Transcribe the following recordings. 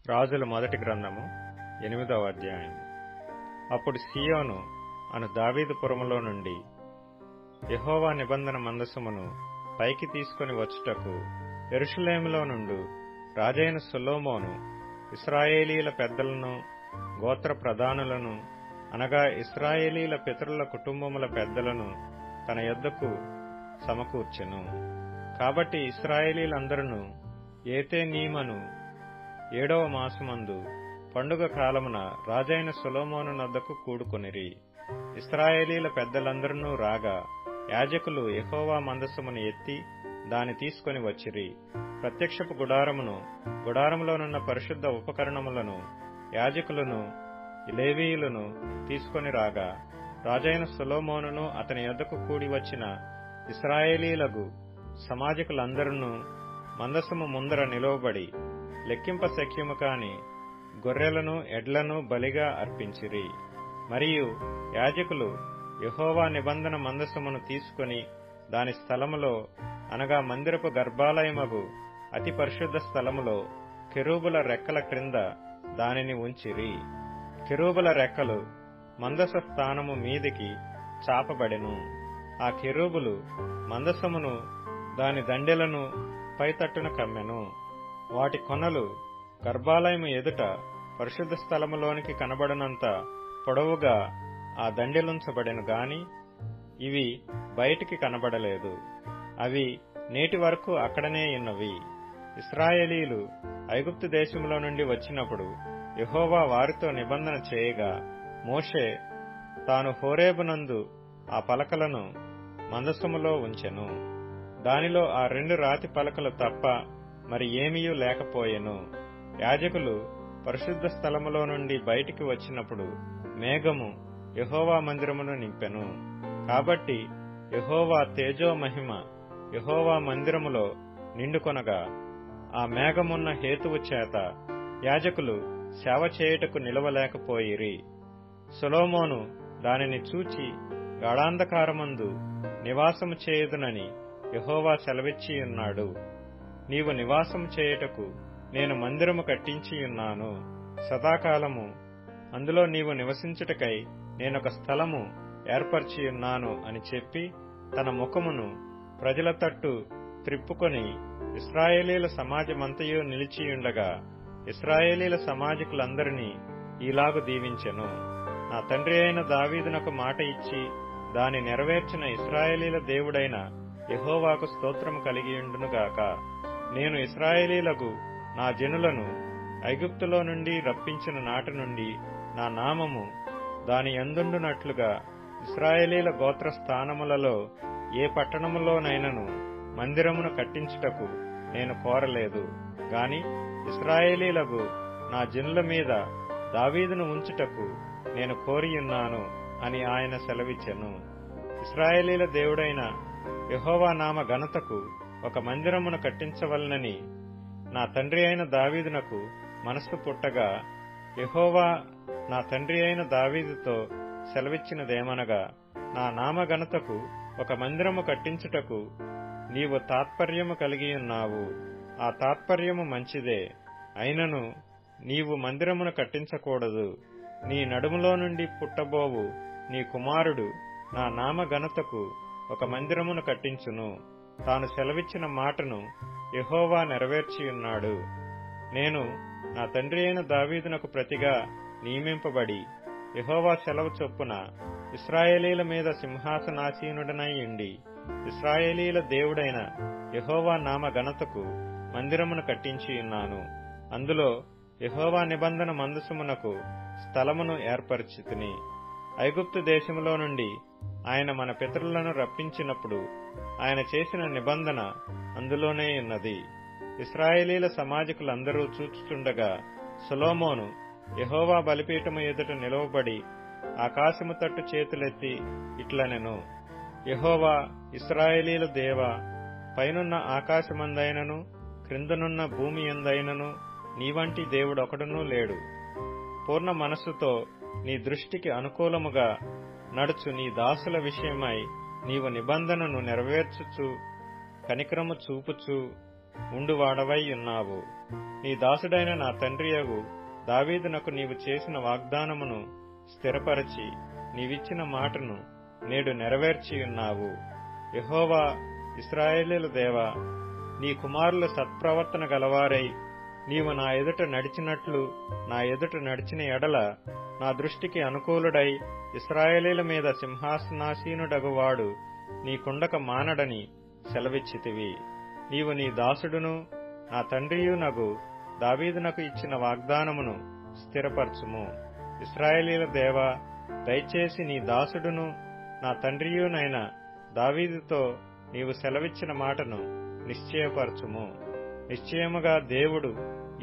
రాజుల మొదటి గ్రంథము 8వ అధ్యాయం. అప్పుడు సీయోను అను దావీదు పురములో నుండి యెహోవా నిబంధన మందసమును పైకి తీసుకొని వచ్చుటకు యెరూషలేములో నుండు రాజైన సొలొమోను ఇశ్రాయేలీల పెద్దలను, గోత్ర ప్రధానులను, అనగా ఇశ్రాయేలీల పితరుల కుటుంబముల పెద్దలను తన యొద్దకు సమకూర్చెను. కాబట్టి ఇశ్రాయేలీలందరూ ఏతేనీమను 7వ మాసమందు పండుగ కాలమున రాజైన సొలొమోను నద్దకు కూడుకొనిరి. ఇశ్రాయేలీల పెద్దలందరూ రాగా యాజకులు యెహోవా మందసమును ఎత్తి దాని తీసుకొని వచ్చిరి. ప్రత్యక్షపు గుడారమును, గుడారములోనున్న పరిశుద్ధ ఉపకరణములను యాజకులను, లేవీయులను తీసుకొని రాగా రాజైన సొలొమోనును అతని యొద్దకు కూడి వచ్చిన ఇశ్రాయేలీలగు సమాజకులందరూ మందసము ముందర నిలువబడి లెక్కింప శక్యము కాని గొర్రెలను, ఎడ్లను బలిగా అర్పించిరి. మరియు యాజకులు యెహోవా నిబంధన మందసమును తీసుకొని దాని స్థలములో, అనగా మందిరపు గర్భాలయమగు అతి పరిశుద్ధ స్థలములో కెరూబుల రెక్కల క్రింద దానిని ఉంచిరి. కెరూబుల రెక్కలు మందస స్థానము మీదికి చాపబడెను. ఆ కెరూబులు మందసమును, దాని దండెలను పైతట్టున కమ్మెను. వాటి కొనలు గర్భాలయము ఎదుట పరిశుద్ధ స్థలములోనికి కనబడనంత పొడవుగా ఆ దండెలుంచబడెను గాని ఇవి బయటికి కనబడలేదు. అవి నేటి వరకు అక్కడనే ఉన్నవి. ఇశ్రాయేలీలు ఐగుప్తు దేశములో నుండి వచ్చినప్పుడు యెహోవా వారితో నిబంధన చేయగా మోషే తాను హోరేబునందు ఆ పలకలను మందసములో ఉంచెను. దానిలో ఆ 2 రాతి పలకలు తప్ప మరి ఏమీయూ లేకపోయెను. యాజకులు పరిశుద్ధ స్థలములో నుండి బయటికి వచ్చినప్పుడు మేఘము యెహోవా మందిరమును నింపెను. కాబట్టి యెహోవా తేజో మహిమ యెహోవా మందిరములో నిండుకొనగా ఆ మేఘమున్న హేతువు చేత యాజకులు సేవ చేయుటకు నిలవలేకపోయిరి. సొలొమోను దానిని చూచి గాఢాంధకారమందు నివాసము చేయుదునని యెహోవా సెలవిచ్చియున్నాడు. నీవు నివాసము చేయుటకు నేను మందిరము కట్టించియున్నాను. సదాకాలము అందులో నీవు నివసించుటకై నేనొక స్థలము ఏర్పరచియున్నాను అని చెప్పి తన ముఖమును ప్రజల తట్టు త్రిప్పుకొని ఇశ్రాయేలీల సమాజమంతయు నిలిచియుండగా ఇశ్రాయేలీల సమాజకులందరినీ ఈలాగు దీవించెను. నా తండ్రి అయిన దావీదునకు మాట ఇచ్చి దాని నెరవేర్చిన ఇశ్రాయేలీల దేవుడైన యెహోవాకు స్తోత్రము కలిగియుండునుగాక. నేను ఇశ్రాయేలీలకు నా జనులను ఐగుప్తులో నుండి రప్పించిన నాటి నుండి నా నామము దాని యందుండునట్లుగా ఇశ్రాయేలీల గోత్ర స్థానములలో ఏ పట్టణములోనైనను మందిరమును కట్టించుటకు నేను కోరలేదు గాని ఇశ్రాయేలీలకు నా జనుల మీద దావీదును ఉంచుటకు నేను కోరియున్నాను అని ఆయన సెలవిచ్చెను. ఇశ్రాయేలీల దేవుడైన యెహోవా నామ ఘనతకు ఒక మందిరమును కట్టించవలనని నా తండ్రి అయిన దావీదునకు మనస్సు పుట్టగా యెహోవా నా తండ్రి అయిన దావీదుతో సెలవిచ్చినదేమనగా, నా నామ ఘనతకు ఒక మందిరము కట్టించుటకు నీవు తాత్పర్యము కలిగియున్నావు. ఆ తాత్పర్యము మంచిదే. అయినను నీవు మందిరమును కట్టించకూడదు. నీ నడుములో నుండి పుట్టబోవు నీ కుమారుడు నా నామ ఘనతకు ఒక మందిరమును కట్టించును. తాను సెలవిచ్చిన మాటను యెహోవా నెరవేర్చియున్నాడు. నేను నా తండ్రి అయిన దావీదునకు ప్రతిగా నియమింపబడి యెహోవా సెలవు చొప్పున ఇశ్రాయేలీల మీద సింహాసనాసీనుడనై ఉండి ఇశ్రాయేలీల దేవుడైన యెహోవా నామ ఘనతకు మందిరమును కట్టించియున్నాను. అందులో యెహోవా నిబంధన మందసమునకు స్థలమును ఏర్పరచితిని. ఐగుప్తు దేశములో నుండి ఆయన మన పితరులను రప్పించినప్పుడు ఆయన చేసిన నిబంధన అందులోనే ఉన్నది. ఇశ్రాయేలీల సమాజకులందరూ చూచుచుండగా సొలొమోను యెహోవా బలిపీఠము ఎదుట నిలవబడి ఆకాశము తట్టు చేతులెత్తి ఇట్లనెను, యెహోవా ఇశ్రాయేలీల దేవా, పైనున్న ఆకాశమందైనను క్రిందనున్న భూమి యందైనను నీవంటి దేవుడొకడునూ లేడు. పూర్ణ మనస్సుతో నీ దృష్టికి అనుకూలముగా నడుచు నీ దాసుల విషయమై నీవు నిబంధనను నెరవేర్చుచు కనికరము చూపుచు ఉండువాడవై ఉన్నావు. నీ దాసుడైన నా తండ్రియగు దావీదునకు నీవు చేసిన వాగ్దానమును స్థిరపరచి నీవిచ్చిన మాటను నేడు నెరవేర్చియున్నావు. యెహోవా, ఇశ్రాయేలీయుల దేవా, నీ కుమారులు సత్ప్రవర్తన గలవారై నీవు నా ఎదుట నడిచినట్లు నా ఎదుట నడిచిన ఎడల నా దృష్టికి అనుకూలుడై ఇశ్రాయేలీయుల మీద సింహాసనాసీనుడగువాడు నీకుండక మానడని సెలవిచ్చితివి. నీవు నీ దాసుడును నా తండ్రియునగు దావీదునకు ఇచ్చిన వాగ్దానమును స్థిరపరచుము. ఇశ్రాయేలీయుల దేవా, దయచేసి నీ దాసుడును నా తండ్రియునైన దావీదుతో నీవు సెలవిచ్చిన మాటను నిశ్చయపరచుము. నిశ్చయముగా దేవుడు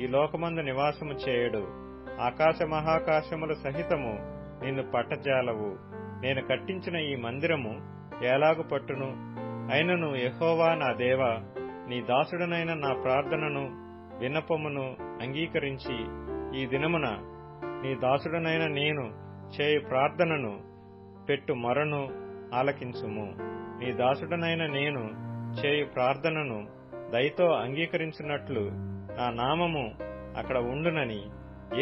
ఈ లోకమందు నివాసము చేయడు. ఆకాశ మహాకాశముల సహితము నిన్ను పట్టజాలవు. నేను కట్టించిన ఈ మందిరము ఎలాగు పట్టును? అయినను యెహోవా నా దేవా, నీ దాసుడనైన నా ప్రార్థనను విన్నపమును అంగీకరించి ఈ దినమున నీ దాసుడనైన నేను చేయు ప్రార్థనను పెట్టు మొరను ఆలకించుము. నీ దాసుడనైన నేను చేయు ప్రార్థనను దయతో అంగీకరించినట్లు నా నామము అక్కడ ఉండునని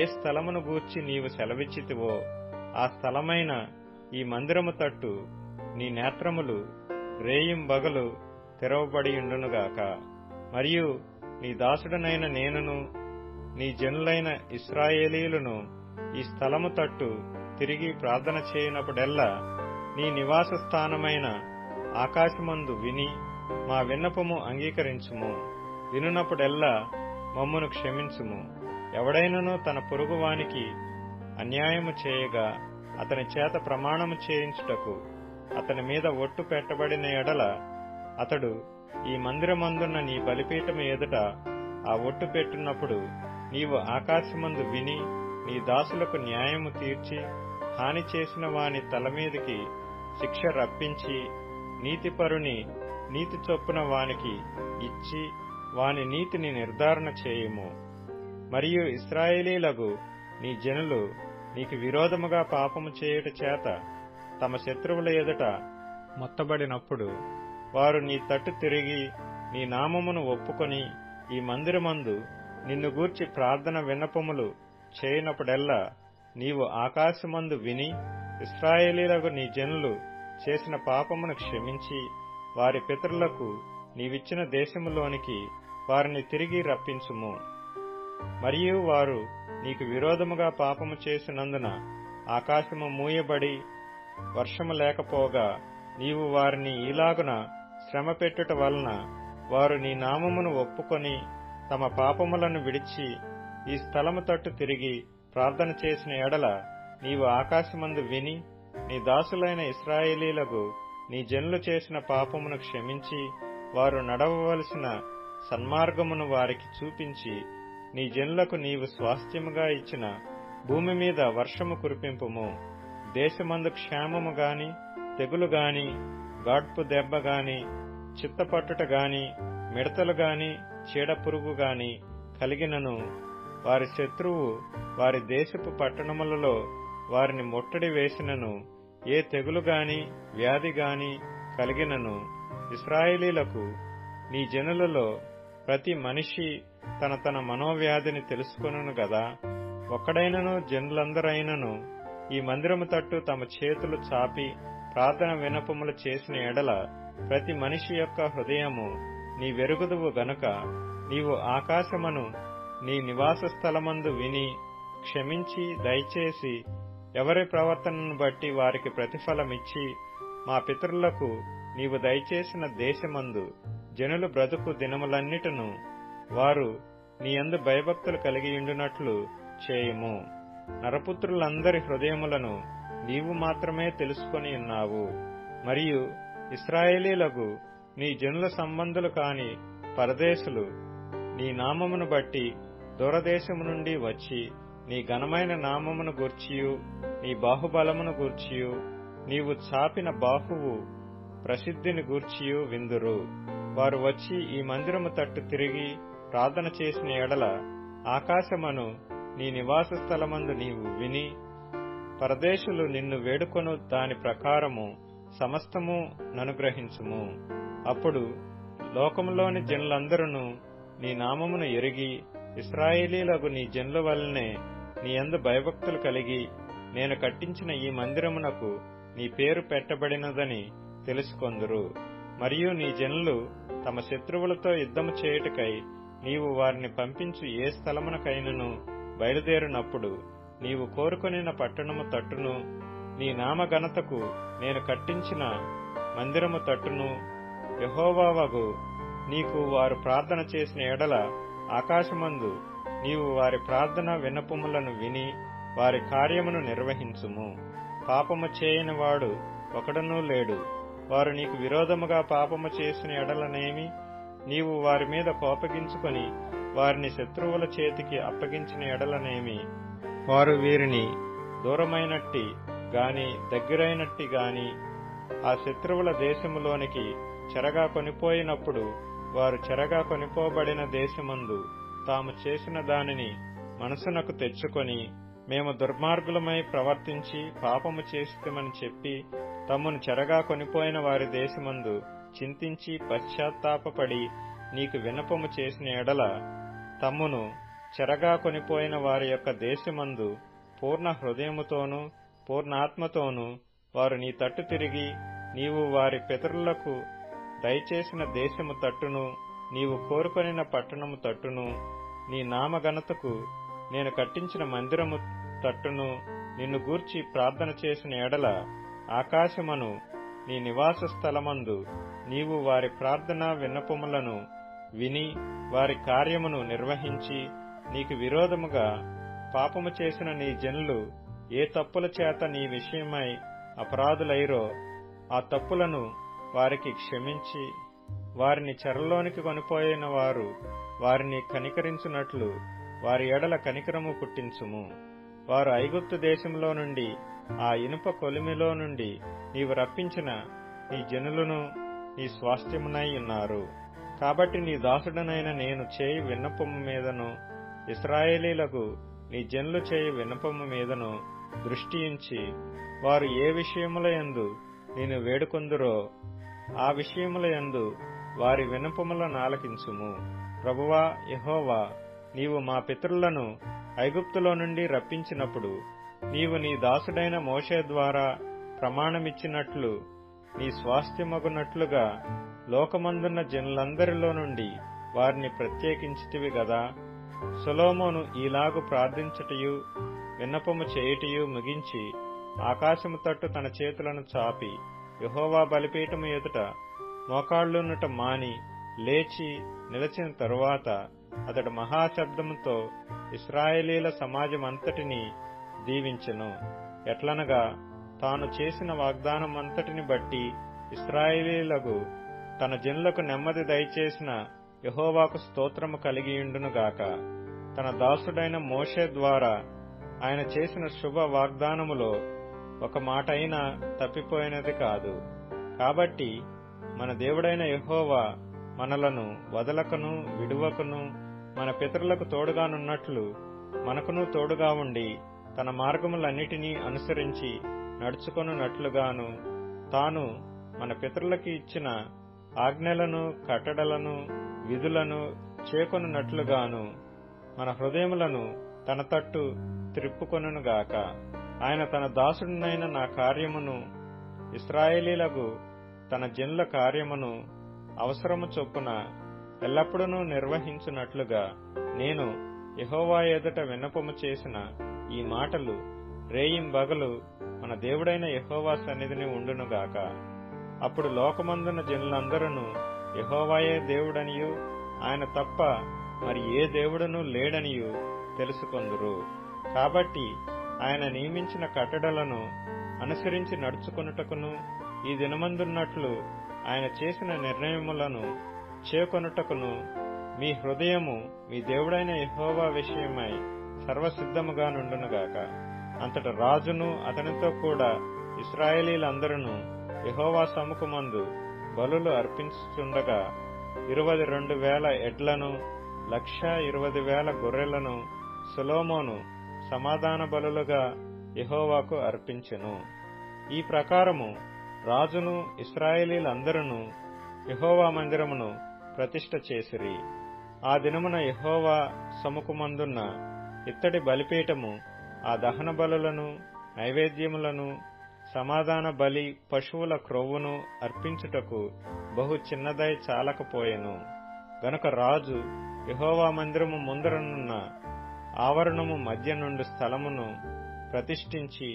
ఏ స్థలమును గూర్చి నీవు సెలవిచ్చితివో ఆ స్థలమైన ఈ మందిరము తట్టు నీ నేత్రములు రేయింబగలు తెరవబడియుండునుగాక. మరియు నీ దాసుడనైన నేనును నీ జనులైన ఇశ్రాయేలీయులను ఈ స్థలము తట్టు తిరిగి ప్రార్థన చేయనప్పుడెల్లా నీ నివాస స్థానమైన ఆకాశమందు విని మా విన్నపము అంగీకరించుము. వినునప్పుడెల్లా మమ్మును క్షమించుము. ఎవడైనను తన పొరుగువానికి అన్యాయము చేయగా అతని చేత ప్రమాణము చేయించుటకు అతని మీద ఒట్టు పెట్టబడిన ఎడల అతడు ఈ మందిరమందున్న నీ బలిపీఠము ఎదుట ఆ ఒట్టు పెట్టున్నప్పుడు నీవు ఆకాశమందు విని నీ దాసులకు న్యాయము తీర్చి హాని చేసిన వాని తలమీదికి శిక్ష రప్పించి నీతిపరుని నీతి చొప్పున వానికి ఇచ్చి వాని నీతిని నిర్ధారణ చేయుము. మరియు ఇశ్రాయేలీలగు నీ జనులు నీకు విరోధముగా పాపము చేయుట చేత తమ శత్రువుల ఎదుట మొత్తబడినప్పుడు వారు నీ తట్టు తిరిగి నీ నామమును ఒప్పుకొని ఈ మందిరమందు నిన్ను గూర్చి ప్రార్థన విన్నపములు చేయనప్పుడెల్లా నీవు ఆకాశమందు విని ఇశ్రాయేలీలకు నీ జనులు చేసిన పాపమును క్షమించి వారి పితరులకు నీవిచ్చిన దేశములోనికి వారిని తిరిగి రప్పించుము. మరియు వారు నీకు విరోధముగా పాపము చేసినందున ఆకాశము మూయబడి వర్షము లేకపోగా నీవు వారిని ఈలాగున శ్రమ పెట్టుట వలన వారు నీ నామమును ఒప్పుకొని తమ పాపములను విడిచి ఈ స్థలము తట్టు తిరిగి ప్రార్థన చేసిన ఎడల నీవు ఆకాశమందు విని నీ దాసులైన ఇశ్రాయేలీలకు నీ జనులు చేసిన పాపమును క్షమించి వారు నడవవలసిన సన్మార్గమును వారికి చూపించి నీ జనులకు నీవు స్వాస్థ్యముగా ఇచ్చిన భూమి మీద వర్షము కురిపింపుము. దేశమందు క్షేమము గాని తెగులు గాని గాడ్పు దెబ్బ గాని చిత్తపట్టుట గాని మిడతలు గాని చీడపురుగు గాని కలిగినను వారి శత్రువు వారి దేశపు పట్టణములలో వారిని ముట్టడి వేసినను ఏ తెగులు గాని వ్యాధి గాని కలిగినను ఇశ్రాయేలీలకు నీ జనులలో ప్రతి మనిషి తన తన మనోవ్యాధిని తెలుసుకొనును గదా. ఒక్కడైనను జనులందరైనను ఈ మందిరము తట్టు తమ చేతులు చాపి ప్రార్థన విన్నపములు చేసిన ఎడల ప్రతి మనిషి యొక్క హృదయము నీ వెరుగుదువు గనుక నీవు ఆకాశమును నీ నివాస స్థలమందు విని క్షమించి దయచేసి ఎవరి ప్రవర్తనను బట్టి వారికి ప్రతిఫలమిచ్చి మా పితరులకు నీవు దయచేసిన దేశమందు జనులు బ్రతుకు దినములన్నిటను వారు నీ యందు భయభక్తులు కలిగియుండునట్లు చేయుము. నరపుత్రులందరి హృదయములను నీవు మాత్రమే తెలుసుకొని ఉన్నావు. మరియు ఇశ్రాయేలీలకు నీ జనుల సంబంధులు కాని పరదేశులు నీ నామమును బట్టి దూరదేశము నుండి వచ్చి నీ ఘనమైన నామమును గూర్చియు నీ బాహుబలమును గూర్చియు నీవు చాపిన బాహువు ప్రసిద్ధిని గూర్చియు విందురు. వారు వచ్చి ఈ మందిరము తట్టు తిరిగి ప్రార్థన చేసిన ఎడల ఆకాశమును నీ నివాస స్థలమందు నీవు విని పరదేశులు నిన్ను వేడుకొను దాని ప్రకారము సమస్తము ననుగ్రహించుము. అప్పుడు లోకములోని జనులందరూ నీ నామమును ఎరిగి ఇశ్రాయేలీలగు నీ జనుల వలనే నీ యందు భయభక్తులు కలిగి నేను కట్టించిన ఈ మందిరమునకు నీ పేరు పెట్టబడినదని తెలుసుకొందురు. మరియు నీ జనులు తమ శత్రువులతో యుద్ధము చేయుటకై నీవు వారిని పంపించు ఏ స్థలమునకైనను బయలుదేరినప్పుడు నీవు కోరుకొనిన పట్టణము తట్టును నీ నామఘనతకు నేను కట్టించిన మందిరము తట్టును యెహోవావగు నీకు వారు ప్రార్థన చేసిన ఎడల ఆకాశమందు నీవు వారి ప్రార్థన విన్నపములను విని వారి కార్యమును నిర్వహించుము. పాపము చేయని వాడు ఒకడునూ లేడు. వారు నీకు విరోధముగా పాపము చేసిన ఎడలనేమి నీవు వారి మీద కోపగించుకొని వారిని శత్రువుల చేతికి అప్పగించిన ఎడలనేమి వారు వీరిని దూరమైనట్టి గాని దగ్గరైనట్టి గాని ఆ శత్రువుల దేశములోనికి చెరగా కొనిపోయినప్పుడు వారు చెరగా కొనిపోబడిన దేశమందు తాము చేసిన దానిని మనసునకు తెచ్చుకొని మేము దుర్మార్గులమై ప్రవర్తించి పాపము చేస్తామని చెప్పి తమ్మును చెరగా కొనిపోయిన వారి దేశమందు చింతించి పశ్చాత్తాపపడి నీకు విన్నపము చేసిన ఎడల తమ్మును చెరగా కొనిపోయిన వారి యొక్క దేశమందు పూర్ణ హృదయముతోనూ పూర్ణాత్మతోనూ వారు నీ తట్టు తిరిగి నీవు వారి పితరులకు దయచేసిన దేశము తట్టును నీవు కోరుకొనిన పట్టణము తట్టును నీ నామఘనతకు నేను కట్టించిన మందిరము తట్టును నిన్ను గూర్చి ప్రార్థన చేసిన ఎడల ఆకాశమును నీ నివాస స్థలమందు నీవు వారి ప్రార్థనా విన్నపములను విని వారి కార్యమును నిర్వహించి నీకు విరోధముగా పాపము చేసిన నీ జనులు ఏ తప్పుల చేత నీ విషయమై అపరాధులైరో ఆ తప్పులను వారికి క్షమించి వారిని చెరలోనికి కొనిపోయిన వారు వారిని కనికరించున్నట్లు వారి ఎడల కనికరము పుట్టించుము. వారు ఐగుప్తు దేశంలో నుండి ఆ ఇనుప కొలిమిలో నుండి నీవు రప్పించిన నీ జనులను నీ స్వాస్థ్యమునై ఉన్నారు. కాబట్టి నీ దాసుడనైన నేను చేయి విన్నపము మీదను ఇశ్రాయేలీలకు నీ జనులు చేయి విన్నపము మీదను దృష్టించి వారు ఏ విషయముల యందు నేను వేడుకొందురో ఆ విషయముల యందు వారి విన్నపములను ఆలకించుము. ప్రభువా యెహోవా, నీవు మా పితరులను ఐగుప్తులో నుండి రప్పించినప్పుడు నీవు నీ దాసుడైన మోషే ద్వారా ప్రమాణమిచ్చినట్లు నీ స్వాస్థ్యమగునట్లుగా లోకమందున్న జనులందరిలో నుండి వారిని ప్రత్యేకించితివి గదా. సొలొమోను ఈలాగు ప్రార్థించుటయు విన్నపము చేయుటయు ముగించి ఆకాశము తట్టు తన చేతులను చాపి యెహోవా బలిపీఠము ఎదుట మోకాళ్లునుట మాని లేచి నిలిచిన తరువాత అతడు మహాశబ్దముతో ఇశ్రాయేలీల సమాజమంతటినీ దీవించెను. ఎట్లనగా తాను చేసిన వాగ్దానమంతటిని బట్టి ఇశ్రాయేలీలకు తన జనులకు నెమ్మది దయచేసిన యెహోవాకు స్తోత్రము కలిగియుండునుగాక. తన దాసుడైన మోషే ద్వారా ఆయన చేసిన శుభ వాగ్దానములో ఒక మాట అయినా తప్పిపోయినది కాదు. కాబట్టి మన దేవుడైన యెహోవా మనలను వదలకను విడువకను మన పితరులకు తోడుగానున్నట్లు మనకును తోడుగా ఉండి తన మార్గములన్నిటినీ అనుసరించి నడుచుకొనున్నట్లుగాను తాను మన పితరులకి ఇచ్చిన ఆజ్ఞలను కట్టడలను విధులను చేకొనున్నట్లుగాను మన హృదయములను తన తట్టు త్రిప్పుకొనుగాక. ఆయన తన దాసుడినైన నా కార్యమును ఇశ్రాయేలీలకు తన జనుల కార్యమును అవసరము చొప్పున ఎల్లప్పుడూ నిర్వహించున్నట్లుగా నేను యెహోవా ఎదుట విన్నపము చేసిన ఈ మాటలు రేయింబగలు మన దేవుడైన యెహోవా సన్నిధిని ఉండునుగాక. అప్పుడు లోకమందున జనులందరూ యెహోవాయే దేవుడనియు ఆయన తప్ప మరి ఏ దేవుడనూ లేడనియు తెలుసుకొందురు. కాబట్టి ఆయన నియమించిన కట్టడలను అనుసరించి నడుచుకొనుటకును ఈ దినమందున్నట్లు ఆయన చేసిన నిర్ణయములను చేకొనుటకును మీ హృదయము మీ దేవుడైన యెహోవా విషయమై సర్వసిద్ధముగా నుండునుగాక. అంతట రాజును అతనితో కూడా ఇశ్రాయేలీలందరూ యెహోవా సముఖమందు బలులు అర్పించుచుండగా 22,000 ఎడ్లను 120,000 గొర్రెలను సొలొమోను సమాధాన బలులుగా యెహోవాకు అర్పించెను. ఈ ప్రకారము రాజును ఇశ్రాయేలీలందరూ యెహోవా మందిరమును ప్రతిష్ఠ చేసిరి. ఆ దినమున యెహోవా సముఖమందున్న ఇత్తడి బలిపీఠము ఆ దహన బలులను, నైవేద్యములను, సమాధాన బలి పశువుల క్రొవ్వును అర్పించుటకు బహు చిన్నదై చాలకపోయెను. గనుక రాజు యెహోవా మందిరము ముందరనున్న ఆవరణము మధ్య నుండి స్థలమును ప్రతిష్ఠించి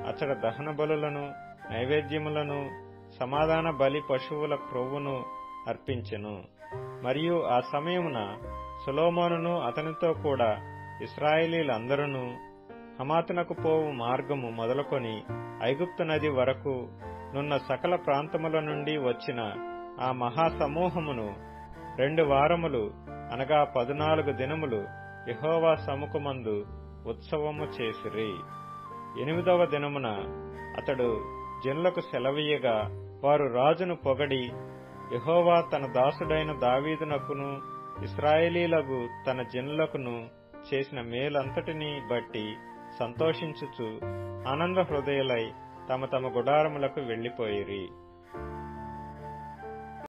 అచ్చట దహన బలులను, నైవేద్యములను, సమాధాన బలి పశువుల క్రొవ్వును అర్పించెను. మరియు ఆ సమయమున సొలొమోనును అతనితో కూడా ఇశ్రాయేలీలందరూ హమాతునకు పోవు మార్గము మొదలుకొని ఐగుప్తు నది వరకు నున్న సకల ప్రాంతముల నుండి వచ్చిన ఆ మహాసమూహమును 2 వారములు అనగా 14 దినములు యెహోవా సముఖమందు ఉత్సవము చేసిరి. 8వ దినమున అతడు జనులకు సెలవీయగా వారు రాజును పొగడి, యెహోవా తన దాసుడైన దావీదునకును ఇశ్రాయేలీలకు తన జనులకును చేసిన మేలంతటినీ బట్టి సంతోషించుచు ఆనంద హృదయులై తమ తమ గుడారములకు వెళ్లిపోయిరి.